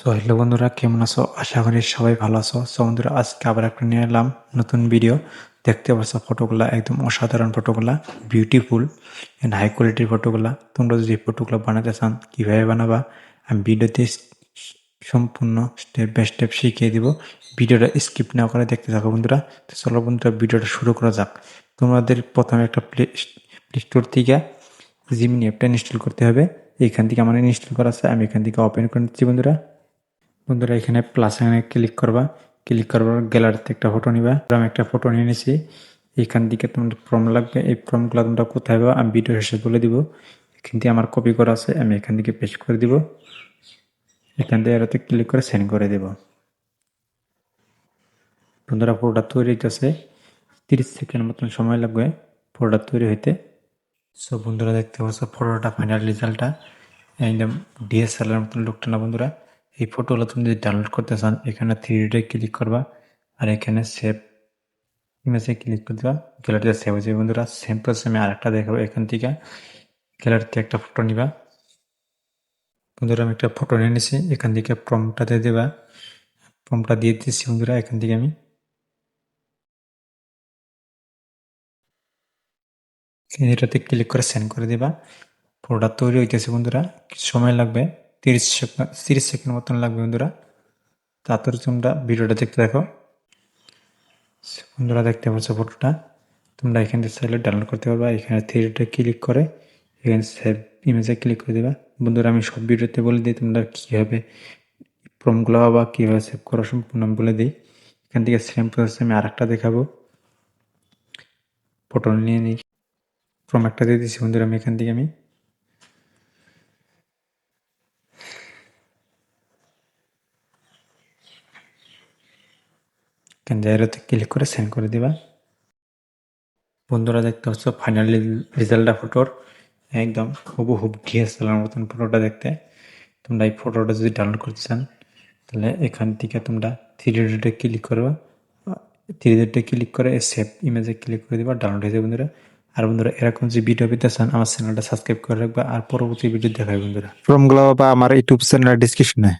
Hello বন্ধুরা, কেমন আছো? আশা করি সবাই ভালো আছো। বন্ধুরা, আজকে আবার একটা নিয়ে এলাম নতুন ভিডিও। দেখতে পাচ্ছ ফটোগুলা একদম অসাধারণ, ফটোগুলা বিউটিফুল এন্ড হাই কোয়ালিটির ফটোগুলা। তোমরা যদি ফটোগুলো বানাতে চান কিভাবে বানাবা, আমি ভিডিওতে সম্পূর্ণ স্টেপ বাই স্টেপ শিখিয়ে দিব। ভিডিওটা স্কিপ না করে দেখতে থাকো বন্ধুরা। তো চলো বন্ধুরা, ভিডিওটা শুরু করা যাক। তোমাদের প্রথমে একটা প্লে স্টোর থেকে জিমিনি অ্যাপটা ইনস্টল করতে হবে। এখান থেকে আমার ইনস্টল করা আছে, আমি এখান থেকে ওপেন করে নিচ্ছি বন্ধুরা। এখানে প্লাস এখানে ক্লিক করবা। ক্লিক করবার গ্যালারিতে একটা ফটো নিবা। আমি একটা ফটো নিয়ে নিয়েছি। এখান থেকে তোমাদের ফর্ম লাগবে। এই ফর্মগুলো তোমরা কোথায় পাবা আমি ভিডিও শেষে বলে দিব। এখান থেকে আমার কপি করা আছে, আমি এখান থেকে পেস্ট করে দিব। এখান থেকে এরাতে ক্লিক করে সেন্ড করে দেব। বন্ধুরা, ফটোটা তৈরি হইতেছে, 30 সেকেন্ড মতন সময় লাগবে ফটোটা তৈরি হইতে। বন্ধুরা, দেখতে পাচ্ছ ফটোটা ফাইনাল রেজাল্টটা একদম ডিএসএলআর মতন লুকটা না বন্ধুরা। এই ফটোগুলো তুমি যদি ডাউনলোড করতে চান, এখানে 3D ক্লিক করবা আর এখানে সেভ ইমেজে ক্লিক করে দেবা। গ্যালারিতে সেভ হয়ে যাবে বন্ধুরা। সেম প্রসেস আমি আরেকটা দেখাবো। এখান থেকে গ্যালারিতে একটা ফটো নিবা। বন্ধুরা, আমি একটা ফটো নিয়ে নিছি। এখান থেকে প্রম্পটটা দিয়ে দেবা। প্রম্পটটা দিয়ে দিচ্ছি বন্ধুরা। এখান থেকে আমি এটাতে ক্লিক করে সেন্ড করে দেবা। ফটোটা তৈরি হইতেছে বন্ধুরা, কিছু সময় লাগবে, 30 সেকেন্ড মতন লাগবে বন্ধুরা। তারপরে তোমরা ভিডিওটা দেখতে দেখো। বন্ধুরা, দেখতে পাচ্ছ ফটোটা, তোমরা এখান থেকে চাইলে ডাউনলোড করতে পারবা। এখানে থ্রিডে ক্লিক করে এখানে সেভ ইমেজে ক্লিক করে দেবা। বন্ধুরা, আমি সব ভিডিওতে বলে দিই তোমরা কীভাবে ফর্মগুলো বা কীভাবে সেভ করা সম্পূর্ণ আমি বলে দিই। এখান থেকে সেম প্রসেস আমি আরেকটা দেখাবো। ফটো নিয়ে নিই, ফর্ম একটা দিয়ে দিচ্ছি বন্ধুরা। আমি এখান থেকে আমি এখান জায়গাতে ক্লিক করে সেন্ড করে দেবা। বন্ধুরা, দেখতে পাচ্ছ ফাইনাল রেজাল্টটা ফটোর একদম হুবহুব ডিএসএলআর মতন ফটোটা দেখতে। তোমরা এই ফটোটা যদি ডাউনলোড করতে চান, তাহলে এখান থেকে তোমরা 3D ক্লিক করবা। 3D ক্লিক করে সেভ ইমেজে ক্লিক করে দেবা, ডাউনলোড হয়ে যাবে বন্ধুরা। আর বন্ধুরা, এরকম যে ভিডিও পেতে চান, আমার চ্যানেলটা সাবস্ক্রাইব করে রাখবা আর পরবর্তী ভিডিও দেখাবে বন্ধুরা। ফর্মগুলো বা আমার ইউটিউব চ্যানেলের ডিসক্রিপশনে